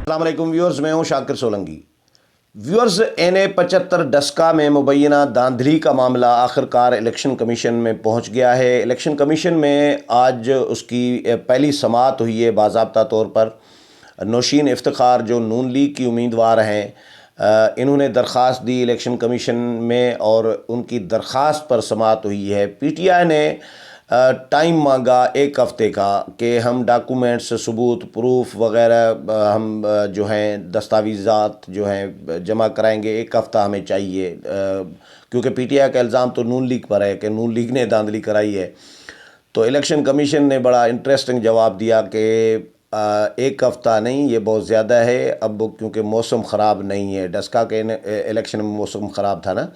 السلام علیکم ویورز، میں ہوں شاکر سولنگی۔ ویورز، NA-75 ڈسکا میں مبینہ داندلی کا معاملہ آخر کار الیکشن کمیشن میں پہنچ گیا ہے۔ الیکشن کمیشن میں آج اس کی پہلی سماعت ہوئی ہے باضابطہ طور پر۔ نوشین افتخار جو نون لیگ کی امیدوار ہیں، انہوں نے درخواست دی الیکشن کمیشن میں اور ان کی درخواست پر سماعت ہوئی ہے۔ PTI نے ٹائم مانگا ایک ہفتے کا کہ ہم ڈاکومنٹس، ثبوت، پروف وغیرہ ہم جو ہیں دستاویزات جو ہیں جمع کرائیں گے، ایک ہفتہ ہمیں چاہیے، کیونکہ PTI کا الزام تو نون لیگ پر ہے کہ نون لیگ نے دھاندلی کرائی ہے۔ تو الیکشن کمیشن نے بڑا انٹرسٹنگ جواب دیا کہ ایک ہفتہ نہیں، یہ بہت زیادہ ہے، اب کیونکہ موسم خراب نہیں ہے۔ ڈسکا کے الیکشن میں موسم خراب تھا نا،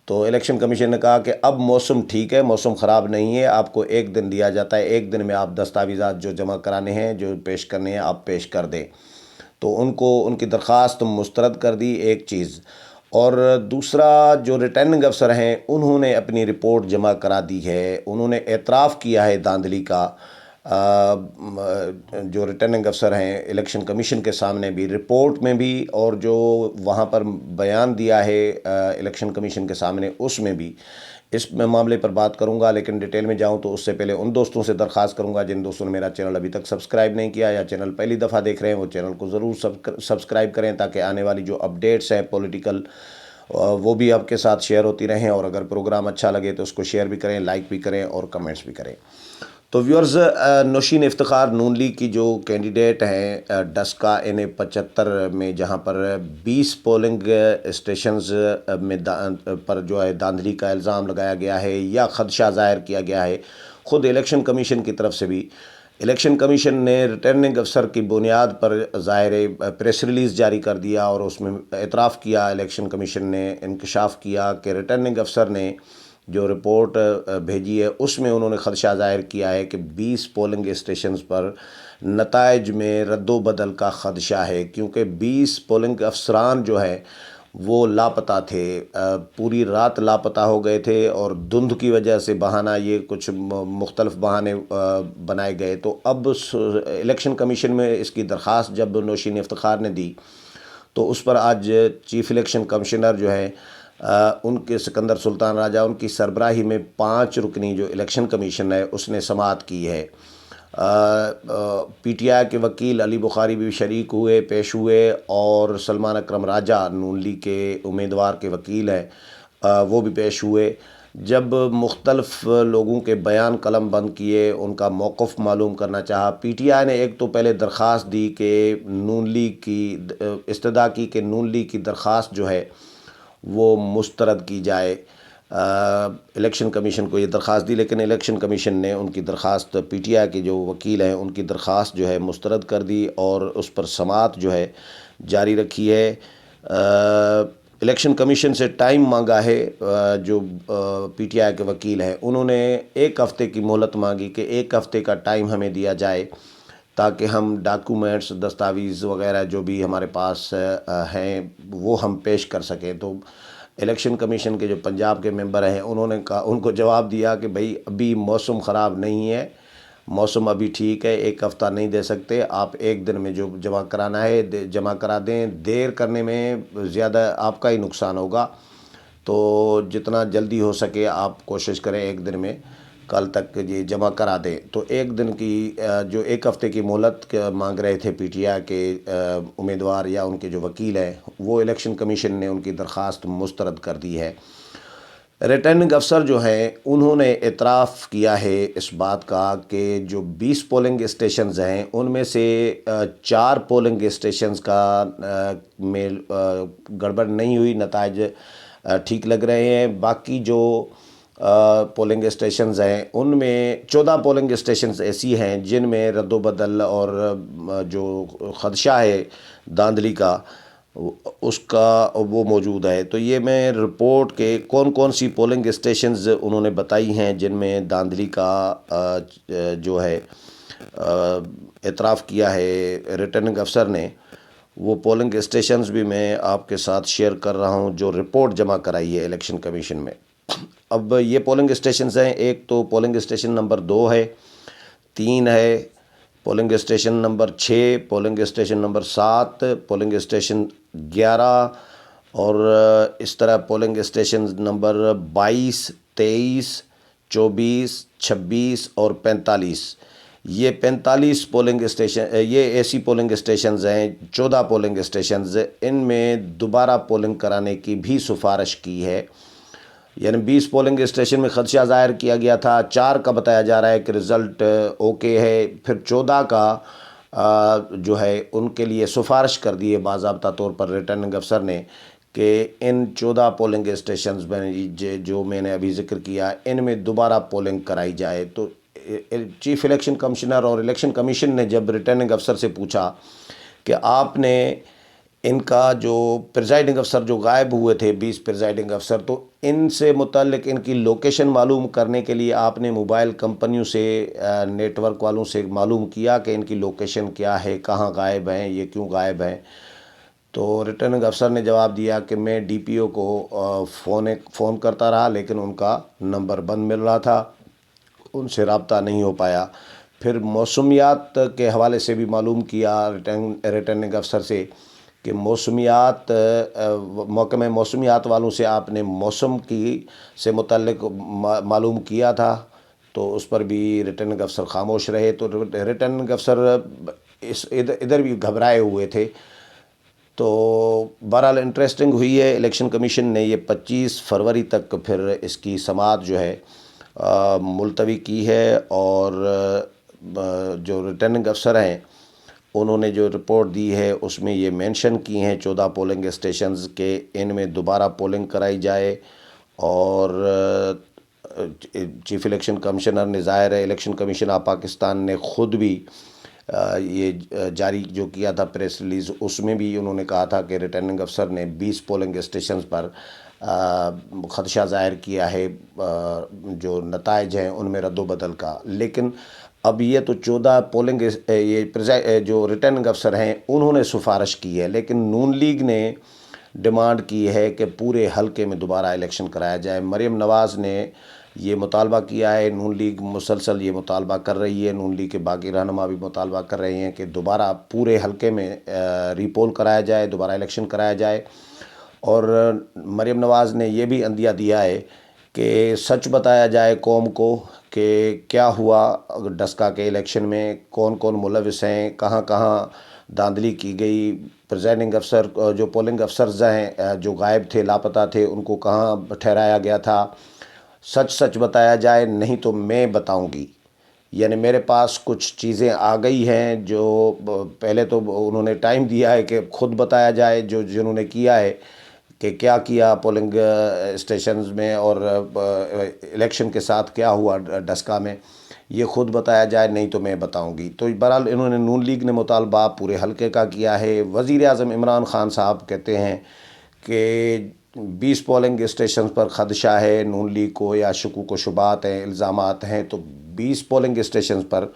تو الیکشن کمیشن نے کہا کہ اب موسم ٹھیک ہے، موسم خراب نہیں ہے، آپ کو ایک دن دیا جاتا ہے، ایک دن میں آپ دستاویزات جو جمع کرانے ہیں، جو پیش کرنے ہیں، آپ پیش کر دیں۔ تو ان کی درخواست مسترد کر دی، ایک چیز۔ اور دوسرا، جو ریٹرننگ افسر ہیں انہوں نے اپنی رپورٹ جمع کرا دی ہے، انہوں نے اعتراف کیا ہے دھاندلی کا۔ جو ریٹرننگ افسر ہیں الیکشن کمیشن کے سامنے بھی، رپورٹ میں بھی، اور جو وہاں پر بیان دیا ہے الیکشن کمیشن کے سامنے اس میں بھی، اس میں معاملے پر بات کروں گا۔ لیکن ڈیٹیل میں جاؤں تو اس سے پہلے ان دوستوں سے درخواست کروں گا جن دوستوں نے میرا چینل ابھی تک سبسکرائب نہیں کیا یا چینل پہلی دفعہ دیکھ رہے ہیں، وہ چینل کو ضرور سبسکرائب کریں تاکہ آنے والی جو اپڈیٹس ہیں پولیٹیکل وہ بھی آپ کے ساتھ شیئر ہوتی رہیں، اور اگر پروگرام اچھا لگے تو اس کو شیئر بھی کریں، لائک بھی کریں اور کمنٹس بھی کریں۔ تو ویورز، نوشین افتخار نون لیگ کی جو کینڈیڈیٹ ہیں ڈسکا NA-75 میں، جہاں پر 20 پولنگ اسٹیشنز میں پر جو ہے دھاندلی کا الزام لگایا گیا ہے یا خدشہ ظاہر کیا گیا ہے، خود الیکشن کمیشن کی طرف سے بھی۔ الیکشن کمیشن نے ریٹرننگ افسر کی بنیاد پر ظاہر پریس ریلیز جاری کر دیا اور اس میں اعتراف کیا، الیکشن کمیشن نے انکشاف کیا کہ ریٹرننگ افسر نے جو رپورٹ بھیجی ہے اس میں انہوں نے خدشہ ظاہر کیا ہے کہ 20 پولنگ اسٹیشنز پر نتائج میں رد و بدل کا خدشہ ہے، کیونکہ 20 پولنگ افسران جو ہے وہ لاپتہ تھے، پوری رات لاپتہ ہو گئے تھے، اور دھند کی وجہ سے بہانہ یہ کچھ مختلف بہانے بنائے گئے۔ تو اب الیکشن کمیشن میں اس کی درخواست جب نوشین افتخار نے دی تو اس پر آج چیف الیکشن کمشنر جو ہے ان کے سکندر سلطان راجہ، ان کی سربراہی میں 5 رکنی جو الیکشن کمیشن ہے اس نے سماعت کی ہے۔ PTI کے وکیل علی بخاری بھی شریک ہوئے، پیش ہوئے، اور سلمان اکرم راجہ نون لیگ کے امیدوار کے وکیل ہیں، وہ بھی پیش ہوئے۔ جب مختلف لوگوں کے بیان قلم بند کیے، ان کا موقف معلوم کرنا چاہا، PTI نے ایک تو پہلے درخواست دی کہ نون لیگ کی استدعا کی کہ نون لیگ کی درخواست جو ہے وہ مسترد کی جائے۔ الیکشن کمیشن کو یہ درخواست دی، لیکن الیکشن کمیشن نے ان کی درخواست، PTI کے جو وکیل ہیں ان کی درخواست جو ہے مسترد کر دی اور اس پر سماعت جو ہے جاری رکھی ہے۔ الیکشن کمیشن سے ٹائم مانگا ہے، جو PTI کے وکیل ہیں انہوں نے ایک ہفتے کی مہلت مانگی کہ ایک ہفتے کا ٹائم ہمیں دیا جائے تاکہ ہم ڈاکومنٹس، دستاویز وغیرہ جو بھی ہمارے پاس ہیں وہ ہم پیش کر سکیں۔ تو الیکشن کمیشن کے جو پنجاب کے ممبر ہیں انہوں نے کہا، ان کو جواب دیا کہ بھئی ابھی موسم خراب نہیں ہے، موسم ابھی ٹھیک ہے، ایک ہفتہ نہیں دے سکتے، آپ ایک دن میں جو جمع کرانا ہے جمع کرا دیں، دیر کرنے میں زیادہ آپ کا ہی نقصان ہوگا، تو جتنا جلدی ہو سکے آپ کوشش کریں ایک دن میں کل تک یہ جمع کرا دیں۔ تو ایک دن کی جو ایک ہفتے کی مہلت مانگ رہے تھے PTI کے امیدوار یا ان کے جو وکیل ہیں، وہ الیکشن کمیشن نے ان کی درخواست مسترد کر دی ہے۔ ریٹرننگ افسر جو ہیں انہوں نے اعتراف کیا ہے اس بات کا کہ جو 20 پولنگ اسٹیشنز ہیں ان میں سے 4 پولنگ اسٹیشنز کا میں گڑبڑ نہیں ہوئی، نتائج ٹھیک لگ رہے ہیں۔ باقی جو پولنگ اسٹیشنز ہیں ان میں 14 پولنگ اسٹیشنز ایسی ہیں جن میں رد و بدل اور جو خدشہ ہے دھاندلی کا اس کا وہ موجود ہے۔ تو یہ میں رپورٹ کے کون کون سی پولنگ اسٹیشنز انہوں نے بتائی ہیں جن میں دھاندلی کا جو ہے اعتراف کیا ہے ریٹرننگ افسر نے، وہ پولنگ اسٹیشنز بھی میں آپ کے ساتھ شیئر کر رہا ہوں جو رپورٹ جمع کرائی ہے الیکشن کمیشن میں۔ اب یہ پولنگ اسٹیشنز ہیں، ایک تو پولنگ اسٹیشن نمبر 2 ہے، 3 ہے، polling station number 6، polling station number 7، polling station 11 اور اس طرح پولنگ اسٹیشن نمبر 22، 23، 24، 26 اور 45۔ یہ 45 پولنگ اسٹیشن، یہ ایسی پولنگ اسٹیشنز ہیں، 14 پولنگ اسٹیشنز، ان میں دوبارہ پولنگ کرانے کی بھی سفارش کی ہے۔ یعنی 20 پولنگ اسٹیشن میں خدشہ ظاہر کیا گیا تھا، 4 کا بتایا جا رہا ہے کہ رزلٹ اوکے ہے، پھر 14 کا جو ہے ان کے لیے سفارش کر دی ہے باضابطہ طور پر ریٹرننگ افسر نے کہ ان 14 پولنگ اسٹیشنز میں جو میں نے ابھی ذکر کیا ان میں دوبارہ پولنگ کرائی جائے۔ تو چیف الیکشن کمشنر اور الیکشن کمیشن نے جب ریٹرننگ افسر سے پوچھا کہ آپ نے ان کا جو پریزائڈنگ افسر جو غائب ہوئے تھے 20 پریزائڈنگ افسر، تو ان سے متعلق ان کی لوکیشن معلوم کرنے کے لیے آپ نے موبائل کمپنیوں سے، نیٹ ورک والوں سے معلوم کیا کہ ان کی لوکیشن کیا ہے، کہاں غائب ہیں، یہ کیوں غائب ہیں؟ تو ریٹرننگ افسر نے جواب دیا کہ میں ڈی پی او کو فون کرتا رہا لیکن ان کا نمبر بند مل رہا تھا، ان سے رابطہ نہیں ہو پایا۔ پھر موسمیات کے حوالے سے بھی معلوم کیا ریٹرننگ افسر سے کہ موسمیات، محکمہ موسمیات والوں سے آپ نے موسم کی سے متعلق معلوم کیا تھا، تو اس پر بھی ریٹرننگ افسر خاموش رہے۔ تو ریٹرننگ افسر ادھر بھی گھبرائے ہوئے تھے۔ تو بہرحال انٹرسٹنگ ہوئی ہے، الیکشن کمیشن نے یہ 25 فروری تک پھر اس کی سماعت جو ہے ملتوی کی ہے، اور جو ریٹرننگ افسر ہیں انہوں نے جو رپورٹ دی ہے اس میں یہ مینشن کی ہیں 14 پولنگ اسٹیشنز کے ان میں دوبارہ پولنگ کرائی جائے، اور چیف الیکشن کمشنر نے، ظاہر ہے الیکشن کمیشن آف پاکستان نے خود بھی یہ جاری جو کیا تھا پریس ریلیز، اس میں بھی انہوں نے کہا تھا کہ ریٹرننگ افسر نے 20 پولنگ اسٹیشنز پر خدشہ ظاہر کیا ہے جو نتائج ہیں ان میں رد و بدل کا۔ لیکن اب یہ تو 14 پولنگ یہ جو ریٹرننگ افسر ہیں انہوں نے سفارش کی ہے، لیکن نون لیگ نے ڈیمانڈ کی ہے کہ پورے حلقے میں دوبارہ الیکشن کرایا جائے۔ مریم نواز نے یہ مطالبہ کیا ہے، نون لیگ مسلسل یہ مطالبہ کر رہی ہے، نون لیگ کے باقی رہنما بھی مطالبہ کر رہے ہیں کہ دوبارہ پورے حلقے میں ری پول کرایا جائے، دوبارہ الیکشن کرایا جائے۔ اور مریم نواز نے یہ بھی عندیہ دیا ہے کہ سچ بتایا جائے قوم کو کہ کیا ہوا ڈسکا کے الیکشن میں، کون کون ملوث ہیں، کہاں کہاں دھاندلی کی گئی، پریزائڈنگ افسر جو پولنگ افسرز ہیں جو غائب تھے، لاپتہ تھے، ان کو کہاں ٹھہرایا گیا تھا۔ سچ بتایا جائے، نہیں تو میں بتاؤں گی۔ یعنی میرے پاس کچھ چیزیں آ گئی ہیں جو پہلے تو انہوں نے ٹائم دیا ہے کہ خود بتایا جائے جنہوں نے کیا ہے کہ کیا کیا پولنگ اسٹیشنز میں اور الیکشن کے ساتھ کیا ہوا ڈسکا میں، یہ خود بتایا جائے، نہیں تو میں بتاؤں گی۔ تو بہرحال انہوں نے نون لیگ نے مطالبہ پورے حلقے کا کیا ہے۔ وزیر اعظم عمران خان صاحب کہتے ہیں کہ 20 پولنگ اسٹیشنز پر خدشہ ہے نون لیگ کو، یا شکوک و شبہات ہیں، الزامات ہیں، تو 20 پولنگ اسٹیشنز پر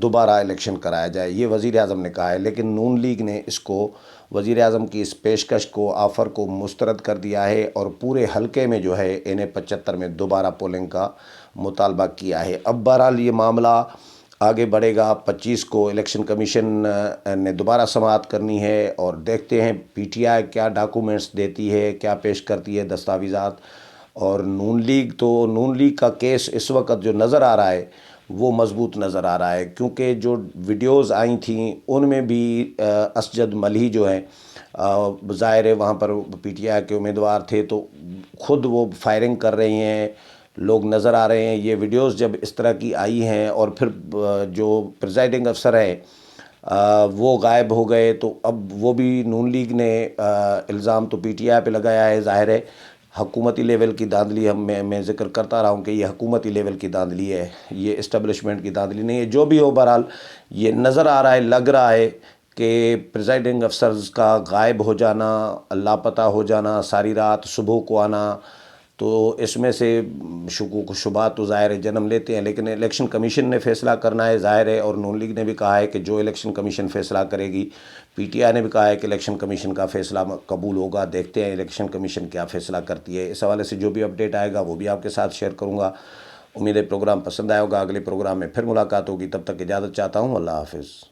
دوبارہ الیکشن کرایا جائے، یہ وزیر اعظم نے کہا ہے۔ لیکن نون لیگ نے اس کو، وزیر اعظم کی اس پیشکش کو، آفر کو مسترد کر دیا ہے، اور پورے حلقے میں جو ہے انہیں 75 میں دوبارہ پولنگ کا مطالبہ کیا ہے۔ اب بہرحال یہ معاملہ آگے بڑھے گا، 25 کو الیکشن کمیشن نے دوبارہ سماعت کرنی ہے، اور دیکھتے ہیں پی ٹی آئی کیا ڈاکومنٹس دیتی ہے، کیا پیش کرتی ہے دستاویزات۔ اور نون لیگ کا کیس اس وقت جو نظر آ رہا ہے وہ مضبوط نظر آ رہا ہے، کیونکہ جو ویڈیوز آئی تھیں ان میں بھی اسجد ملہی جو ہیں، ظاہر ہے وہاں پر پی ٹی آئی کے امیدوار تھے، تو خود وہ فائرنگ کر رہے ہیں، لوگ نظر آ رہے ہیں۔ یہ ویڈیوز جب اس طرح کی آئی ہیں، اور پھر جو پریزائڈنگ افسر ہیں وہ غائب ہو گئے، تو اب وہ بھی نون لیگ نے الزام تو پی ٹی آئی پہ لگایا ہے، ظاہر ہے حکومتی لیول کی دھاندلی، میں ذکر کرتا رہا ہوں کہ یہ حکومتی لیول کی دھاندلی ہے، یہ اسٹیبلشمنٹ کی دھاندلی نہیں ہے۔ جو بھی ہو بہرحال یہ نظر آ رہا ہے، لگ رہا ہے کہ پریزائڈنگ افسرز کا غائب ہو جانا، لاپتہ ہو جانا، ساری رات صبح کو آنا، تو اس میں سے شکوک و شبہات تو ظاہر ہے جنم لیتے ہیں۔ لیکن الیکشن کمیشن نے فیصلہ کرنا ہے، ظاہر ہے، اور نون لیگ نے بھی کہا ہے کہ جو الیکشن کمیشن فیصلہ کرے گی، پی ٹی آئی نے بھی کہا ہے کہ الیکشن کمیشن کا فیصلہ قبول ہوگا، دیکھتے ہیں الیکشن کمیشن کیا فیصلہ کرتی ہے۔ اس حوالے سے جو بھی اپڈیٹ آئے گا وہ بھی آپ کے ساتھ شیئر کروں گا۔ امید ہے پروگرام پسند آیا ہوگا. اگلے پروگرام میں پھر ملاقات ہوگی. تب تک اجازت چاہتا ہوں. اللہ حافظ.